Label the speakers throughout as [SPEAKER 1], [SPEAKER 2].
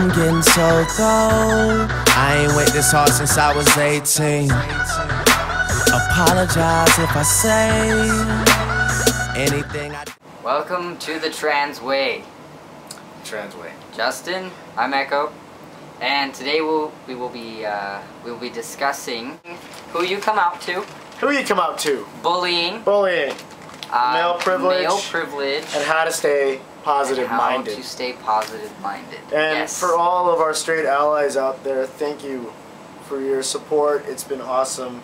[SPEAKER 1] I'm getting so cold. I ain't wait this hard since I was 18. Apologize if I say anything I...
[SPEAKER 2] Welcome to the Trans Way.
[SPEAKER 3] Trans Way.
[SPEAKER 2] Justin, I'm Echo, and today we will be discussing who you come out to.
[SPEAKER 3] Who you come out to?
[SPEAKER 2] Bullying.
[SPEAKER 3] Bullying. Male privilege.
[SPEAKER 2] Male privilege.
[SPEAKER 3] And how to stay positive-minded.
[SPEAKER 2] How to stay positive-minded.
[SPEAKER 3] And
[SPEAKER 2] yes.
[SPEAKER 3] for all of our straight allies out there, thank you for your support. It's been awesome.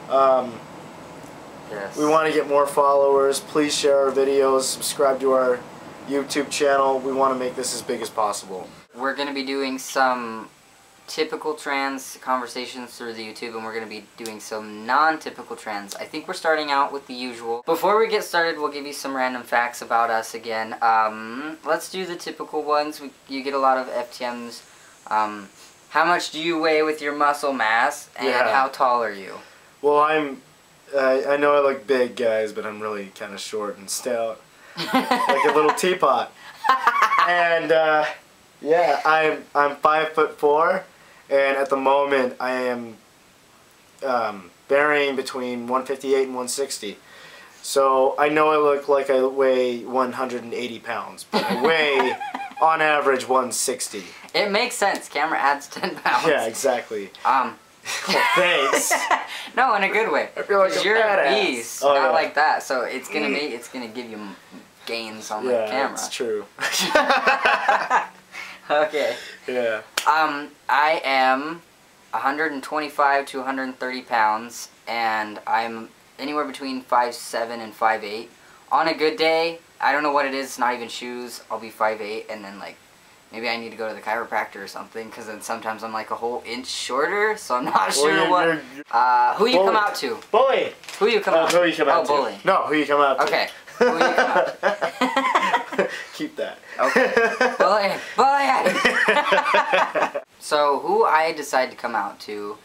[SPEAKER 2] Yes.
[SPEAKER 3] We want to get more followers. Please share our videos. Subscribe to our YouTube channel. We want to make this as big as possible.
[SPEAKER 2] We're going to be doing some typical trans conversations through the YouTube, and we're going to be doing some non-typical trans. I think we're starting out with the usual. Before we get started, we'll give you some random facts about us again. Let's do the typical ones. You get a lot of FTMs. How much do you weigh with your muscle mass, and how tall are you?
[SPEAKER 3] Well, I know I look big, guys, but I'm really kind of short and stout. Like a little teapot. And, yeah, I'm 5'4", and at the moment I am varying between 158 and 160. So I know I look like I weigh 180 pounds, but I weigh, on average, 160.
[SPEAKER 2] It makes sense. Camera adds 10 pounds.
[SPEAKER 3] Yeah, exactly. Well, thanks.
[SPEAKER 2] No, in a good way.
[SPEAKER 3] I feel like
[SPEAKER 2] you're
[SPEAKER 3] badass.
[SPEAKER 2] a beast, not like that. So it's gonna give you gains on the camera.
[SPEAKER 3] Yeah, that's true.
[SPEAKER 2] Okay.
[SPEAKER 3] Yeah.
[SPEAKER 2] I am 125 to 130 pounds, and I'm anywhere between 5'7" and 5'8". On a good day, I don't know what it is, it's not even shoes, I'll be 5'8", and then like, maybe I need to go to the chiropractor or something, because then sometimes I'm like a whole inch shorter, so I'm not sure what... who you come out to?
[SPEAKER 3] Bully!
[SPEAKER 2] Who you come out to?
[SPEAKER 3] Who you come out to?
[SPEAKER 2] Oh, bully.
[SPEAKER 3] No, who you come out to.
[SPEAKER 2] Okay. Who you come out to?
[SPEAKER 3] Keep that.
[SPEAKER 2] Okay. Bully! So, who I decide to come out to,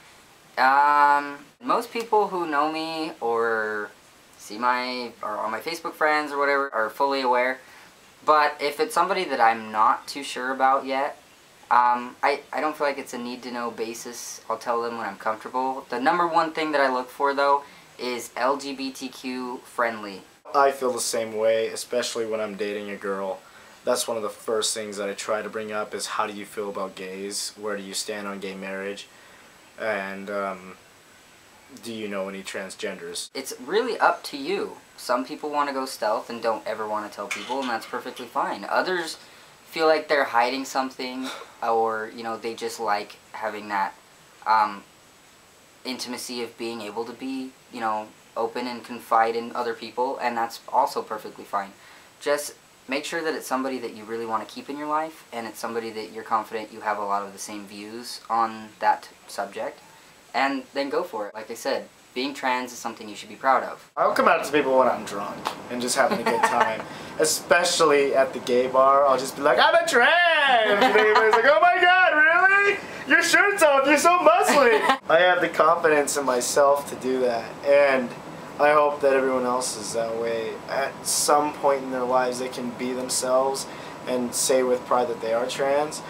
[SPEAKER 2] most people who know me or see or on my Facebook friends or whatever are fully aware. But if it's somebody that I'm not too sure about yet, I don't feel like it's a need-to-know basis. I'll tell them when I'm comfortable. The number one thing that I look for, though, is LGBTQ friendly.
[SPEAKER 3] I feel the same way, especially when I'm dating a girl. That's one of the first things that I try to bring up is how do you feel about gays? Where do you stand on gay marriage? And do you know any transgenders? It's
[SPEAKER 2] really up to you. Some people want to go stealth and don't ever want to tell people, and that's perfectly fine. Others feel like they're hiding something, or, you know, they just like having that intimacy of being able to be, you know, open and confide in other people, and that's also perfectly fine. Just make sure that it's somebody that you really want to keep in your life, and it's somebody that you're confident you have a lot of the same views on that subject, and then go for it. Like I said, being trans is something you should be proud of.
[SPEAKER 3] I'll come out to people when I'm drunk and just having a good time. Especially at the gay bar, I'll just be like, I'm a trans! And everybody's like, oh my god, really? Your shirt's off, you're so muscly! I have the confidence in myself to do that, and I hope that everyone else is that way. At some point in their lives they can be themselves and say with pride that they are trans.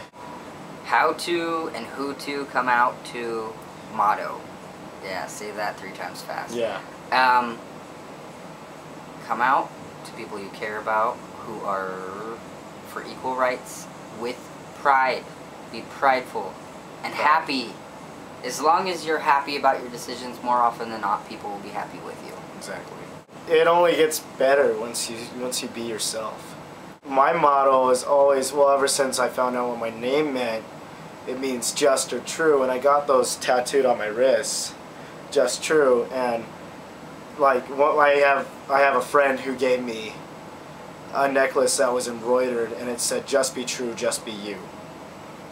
[SPEAKER 2] How to and who to come out to motto. Yeah, say that 3 times fast.
[SPEAKER 3] Yeah.
[SPEAKER 2] Come out to people you care about who are for equal rights with pride. Be prideful and happy. As long as you're happy about your decisions, more often than not, people will be happy with you.
[SPEAKER 3] Exactly. It only gets better once you be yourself. My motto is always, well, ever since I found out what my name meant, it means just or true, and I got those tattooed on my wrists, just true. And like, I have a friend who gave me a necklace that was embroidered, and it said, "Just be true, just be you."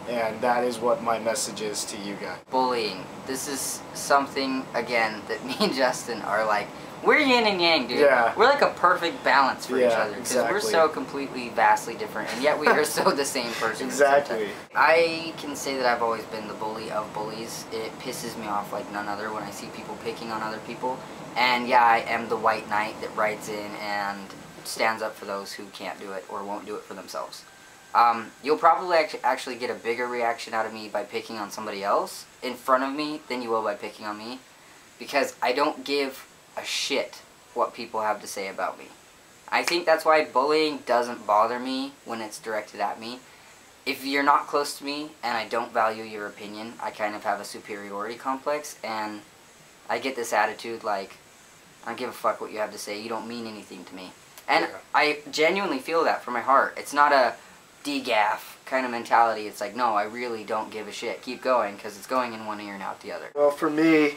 [SPEAKER 3] And that is what my message is to you guys.
[SPEAKER 2] Bullying. This is something, again, that me and Justin are like, we're yin and yang, dude.
[SPEAKER 3] Yeah.
[SPEAKER 2] We're like a perfect balance for each other. Because
[SPEAKER 3] exactly.
[SPEAKER 2] we're so completely, vastly different, and yet we are so the same person.
[SPEAKER 3] Exactly.
[SPEAKER 2] I can say that I've always been the bully of bullies. It pisses me off like none other when I see people picking on other people. And yeah, I am the white knight that rides in and stands up for those who can't do it or won't do it for themselves. You'll probably actually get a bigger reaction out of me by picking on somebody else in front of me than you will by picking on me, because I don't give a shit what people have to say about me. I think that's why bullying doesn't bother me when it's directed at me. If you're not close to me and I don't value your opinion, I kind of have a superiority complex, and I get this attitude like, I don't give a fuck what you have to say, you don't mean anything to me. And
[SPEAKER 3] Yeah.
[SPEAKER 2] I genuinely feel that from my heart. It's not a degaff kind of mentality. It's like, no, I really don't give a shit. Keep going, because it's going in one ear and out the other.
[SPEAKER 3] Well, for me,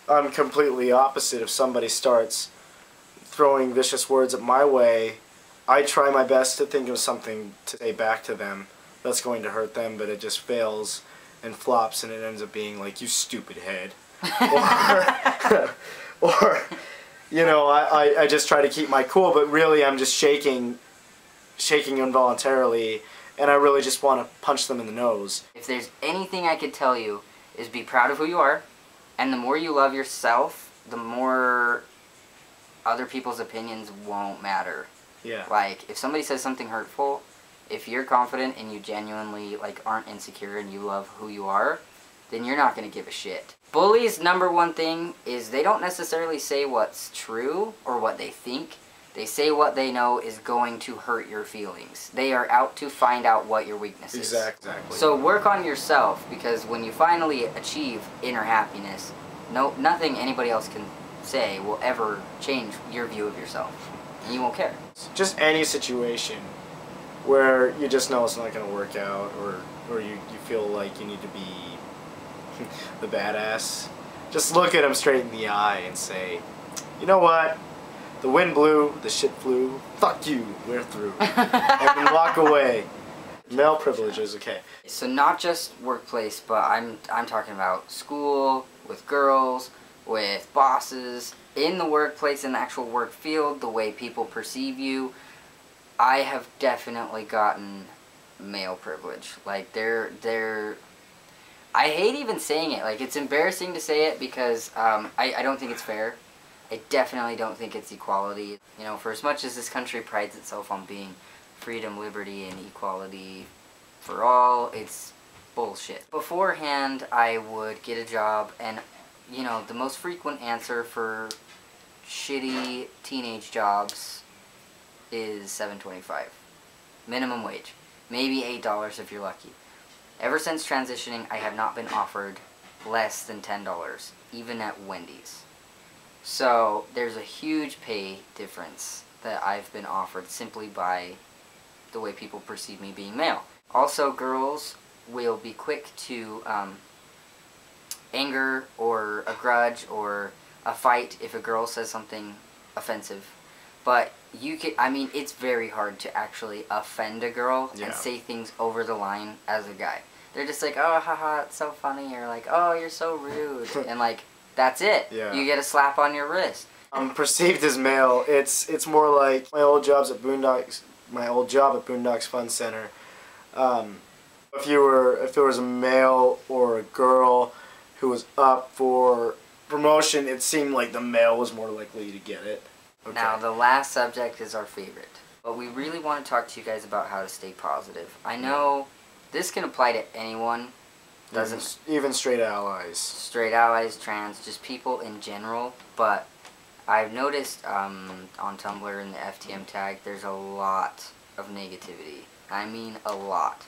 [SPEAKER 3] I'm completely opposite. If somebody starts throwing vicious words at my way, I try my best to think of something to say back to them that's going to hurt them, but it just fails and flops, and it ends up being like, you stupid head. or you know, I just try to keep my cool, but really I'm just shaking involuntarily, and I really just want to punch them in the nose.
[SPEAKER 2] If there's anything I could tell you, is be proud of who you are, and the more you love yourself, the more other people's opinions won't matter.
[SPEAKER 3] Yeah.
[SPEAKER 2] Like, if somebody says something hurtful, if you're confident and you genuinely, like, aren't insecure and you love who you are, then you're not going to give a shit. Bullies' number one thing is they don't necessarily say what's true or what they think. They say what they know is going to hurt your feelings. They are out to find out what your weakness is.
[SPEAKER 3] Exactly.
[SPEAKER 2] So work on yourself, because when you finally achieve inner happiness, nothing anybody else can say will ever change your view of yourself. And you won't care.
[SPEAKER 3] Just any situation where you just know it's not going to work out, or you feel like you need to be the badass, just look at him straight in the eye and say, you know what? The wind blew, the shit flew, fuck you, we're through. And then walk away. Male privilege is okay.
[SPEAKER 2] So not just workplace, but I'm talking about school, with girls, with bosses, in the workplace, in the actual work field, the way people perceive you. I have definitely gotten male privilege. Like, I hate even saying it. Like, it's embarrassing to say it because I don't think it's fair. I definitely don't think it's equality. You know, for as much as this country prides itself on being freedom, liberty, and equality for all, it's bullshit. Beforehand, I would get a job, and, you know, the most frequent answer for shitty teenage jobs is $7.25. Minimum wage. Maybe $8 if you're lucky. Ever since transitioning, I have not been offered less than $10, even at Wendy's. So there's a huge pay difference that I've been offered simply by the way people perceive me being male. Also, girls will be quick to anger or a grudge or a fight if a girl says something offensive. But it's very hard to actually offend a girl and say things over the line as a guy. They're just like, oh, haha, it's so funny, or like, oh, you're so rude, and like, that's it.
[SPEAKER 3] Yeah.
[SPEAKER 2] You get a slap on your wrist.
[SPEAKER 3] I'm perceived as male. It's more like my old job at Boondocks Fun Center. If there was a male or a girl who was up for promotion, it seemed like the male was more likely to get it. Okay.
[SPEAKER 2] Now, the last subject is our favorite. But we really want to talk to you guys about how to stay positive. I know this can apply to anyone.
[SPEAKER 3] Even straight allies.
[SPEAKER 2] Straight allies, trans, just people in general. But I've noticed on Tumblr and the FTM tag, there's a lot of negativity. I mean a lot.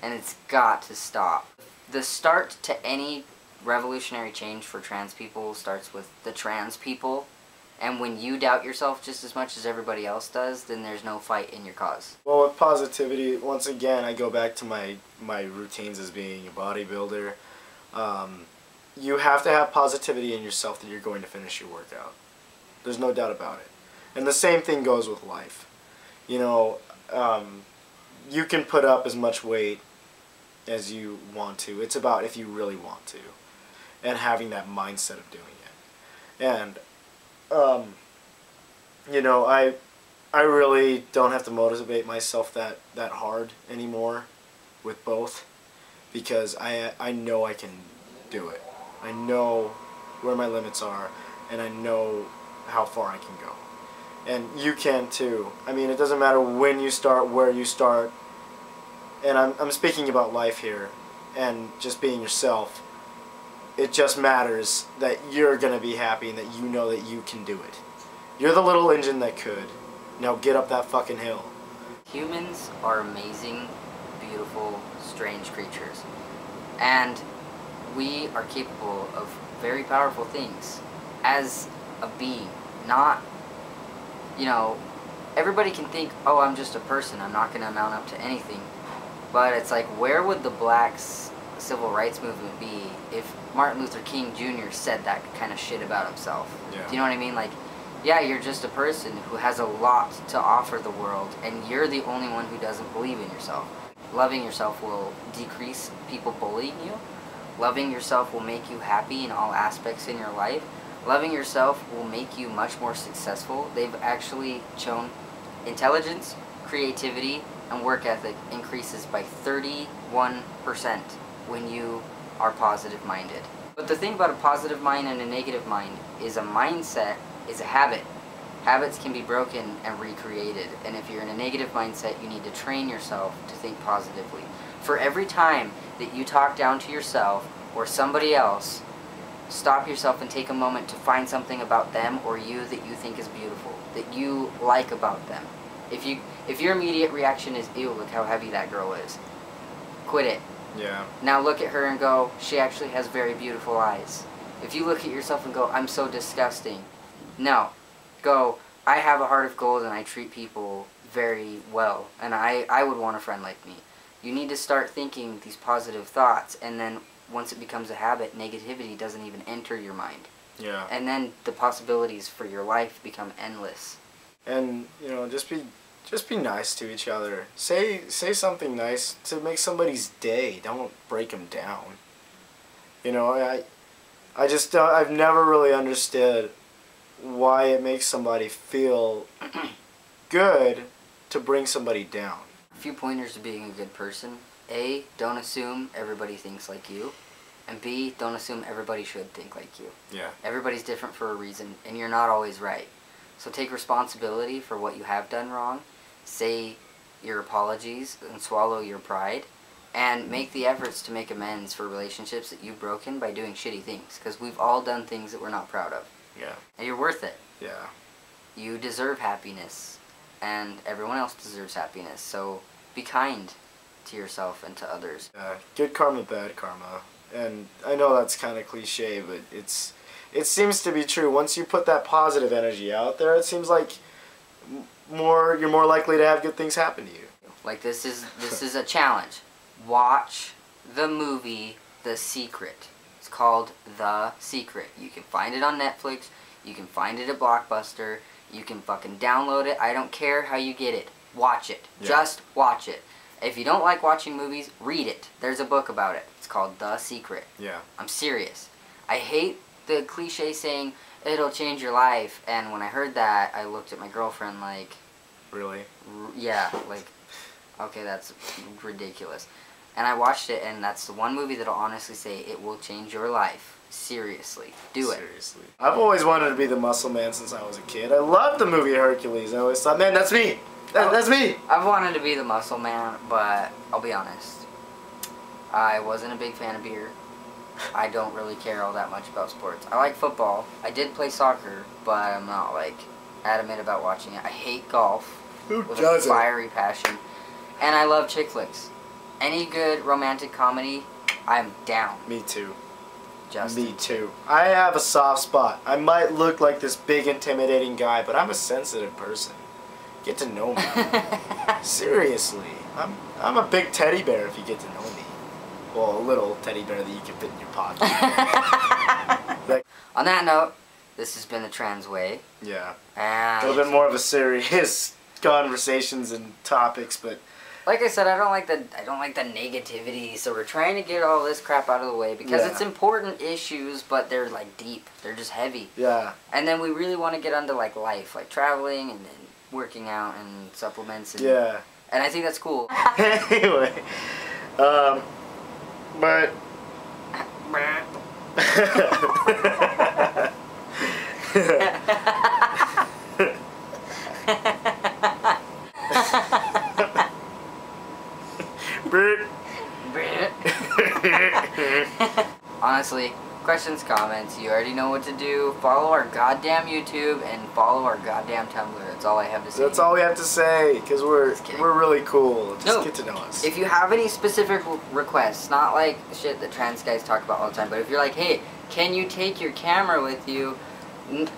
[SPEAKER 2] And it's got to stop. The start to any revolutionary change for trans people starts with the trans people. And when you doubt yourself just as much as everybody else does, then there's no fight in your cause.
[SPEAKER 3] Well, with positivity, once again, I go back to my routines as being a bodybuilder. You have to have positivity in yourself that you're going to finish your workout. There's no doubt about it. And the same thing goes with life. You know, you can put up as much weight as you want to. It's about if you really want to. And having that mindset of doing it. And you know, I really don't have to motivate myself that hard anymore with both, because I know I can do it. I know where my limits are, and I know how far I can go. And you can too. I mean, it doesn't matter when you start, where you start. and I'm speaking about life here, and just being yourself, it just matters that you're going to be happy and that you know that you can do it. You're the little engine that could. Now get up that fucking hill.
[SPEAKER 2] Humans are amazing, beautiful, strange creatures. And we are capable of very powerful things as a being. Not, you know, everybody can think, oh, I'm just a person, I'm not going to amount up to anything. But it's like, where would the blacks' civil rights movement be if Martin Luther King Jr. said that kind of shit about himself?
[SPEAKER 3] Yeah.
[SPEAKER 2] Do you know what I mean? Like, yeah, you're just a person who has a lot to offer the world, and you're the only one who doesn't believe in yourself. Loving yourself will decrease people bullying you. Loving yourself will make you happy in all aspects in your life. Loving yourself will make you much more successful. They've actually shown intelligence, creativity, and work ethic increases by 31% when you are positive-minded. But the thing about a positive mind and a negative mind is a mindset is a habit. Habits can be broken and recreated, and if you're in a negative mindset, you need to train yourself to think positively. For every time that you talk down to yourself or somebody else, stop yourself and take a moment to find something about them or you that you think is beautiful, that you like about them. If your immediate reaction is, ew, look how heavy that girl is, quit it.
[SPEAKER 3] Yeah.
[SPEAKER 2] Now look at her and go, she actually has very beautiful eyes. If you look at yourself and go, I'm so disgusting, no. Go, I have a heart of gold and I treat people very well, and I would want a friend like me. You need to start thinking these positive thoughts, and then once it becomes a habit, negativity doesn't even enter your mind.
[SPEAKER 3] Yeah.
[SPEAKER 2] And then the possibilities for your life become endless.
[SPEAKER 3] And, you know, just be nice to each other. Say something nice to make somebody's day. Don't break them down. You know, I just don't, I've never really understood why it makes somebody feel good to bring somebody down.
[SPEAKER 2] A few pointers to being a good person. A, don't assume everybody thinks like you. And B, don't assume everybody should think like you.
[SPEAKER 3] Yeah.
[SPEAKER 2] Everybody's different for a reason, and you're not always right. So take responsibility for what you have done wrong. Say your apologies and swallow your pride. And make the efforts to make amends for relationships that you've broken by doing shitty things. Because we've all done things that we're not proud of.
[SPEAKER 3] Yeah.
[SPEAKER 2] And you're worth it.
[SPEAKER 3] Yeah.
[SPEAKER 2] You deserve happiness. And everyone else deserves happiness. So be kind to yourself and to others.
[SPEAKER 3] Good karma, bad karma. And I know that's kind of cliche, but it seems to be true. Once you put that positive energy out there, it seems like you're more likely to have good things happen to you.
[SPEAKER 2] Like this is a challenge. Watch the movie The Secret. It's called The Secret. You can find it on Netflix. You can find it at Blockbuster. You can fucking download it. I don't care how you get it. Watch it.
[SPEAKER 3] Yeah.
[SPEAKER 2] Just watch it. If you don't like watching movies, read it. There's a book about it. It's called The Secret.
[SPEAKER 3] Yeah.
[SPEAKER 2] I'm serious. I hate the cliche saying, it'll change your life. And when I heard that, I looked at my girlfriend like...
[SPEAKER 3] Really?
[SPEAKER 2] Yeah, like, okay, that's ridiculous. And I watched it, and that's the one movie that'll honestly say it will change your life. Seriously. Do it.
[SPEAKER 3] Seriously. I've always wanted to be the muscle man since I was a kid. I loved the movie Hercules. I always thought, man, that's me. That's me.
[SPEAKER 2] I've wanted to be the muscle man, but I'll be honest. I wasn't a big fan of beer. I don't really care all that much about sports. I like football. I did play soccer, but I'm not, like, adamant about watching it. I hate golf.
[SPEAKER 3] Who
[SPEAKER 2] with
[SPEAKER 3] doesn't?
[SPEAKER 2] a fiery passion. And I love chick flicks. Any good romantic comedy, I'm down.
[SPEAKER 3] Me too.
[SPEAKER 2] Justin.
[SPEAKER 3] Me too. I have a soft spot. I might look like this big intimidating guy, but I'm a sensitive person. Get to know me. Seriously. I'm a big teddy bear if you get to know me. Well, a little teddy bear that you can fit in your pocket. Like,
[SPEAKER 2] on that note, this has been the Trans Way.
[SPEAKER 3] yeah.
[SPEAKER 2] And
[SPEAKER 3] A little bit more of a serious conversations and topics, but
[SPEAKER 2] like I said, I don't like the negativity, so we're trying to get all this crap out of the way because
[SPEAKER 3] Yeah.
[SPEAKER 2] it's important issues, but they're like deep. They're just heavy.
[SPEAKER 3] yeah.
[SPEAKER 2] And then we really want to get onto like life, like traveling and then working out and supplements and
[SPEAKER 3] Yeah.
[SPEAKER 2] and I think that's cool.
[SPEAKER 3] Anyway, but
[SPEAKER 2] Honestly, questions, comments, you already know what to do. Follow our goddamn YouTube and follow our goddamn Tumblr. That's all I have to say.
[SPEAKER 3] That's all we have to say, because we're really cool. Just get to know us.
[SPEAKER 2] If you have any specific requests, not like shit that trans guys talk about all the time, but if you're like, hey, can you take your camera with you?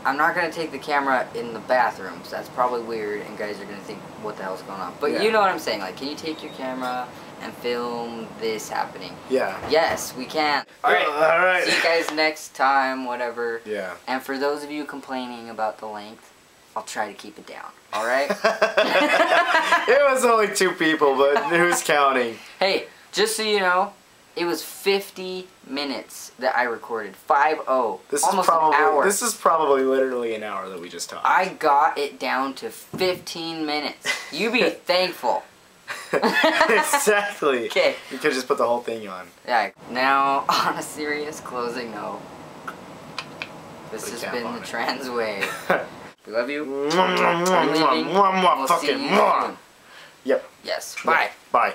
[SPEAKER 2] I'm not going to take the camera in the bathrooms. That's probably weird, and guys are going to think, what the hell's going on? But you know what I'm saying. Like, can you take your camera and film this happening?
[SPEAKER 3] Yeah.
[SPEAKER 2] Yes, we can. Alright.
[SPEAKER 3] Alright.
[SPEAKER 2] See you guys next time, whatever.
[SPEAKER 3] Yeah.
[SPEAKER 2] And for those of you complaining about the length, I'll try to keep it down. Alright?
[SPEAKER 3] It was only 2 people, but who's counting?
[SPEAKER 2] Hey, just so you know, it was 50 minutes that I recorded. 5-0. Almost an hour.
[SPEAKER 3] This is probably literally an hour that we just talked.
[SPEAKER 2] I got it down to 15 minutes. You be thankful.
[SPEAKER 3] Exactly.
[SPEAKER 2] Okay.
[SPEAKER 3] You could just put the whole thing on.
[SPEAKER 2] Yeah. Now, on a serious closing note, this has been the Trans Way. We love you. We're leaving. We'll see you soon.
[SPEAKER 3] Yep.
[SPEAKER 2] Yes. Bye.
[SPEAKER 3] Bye.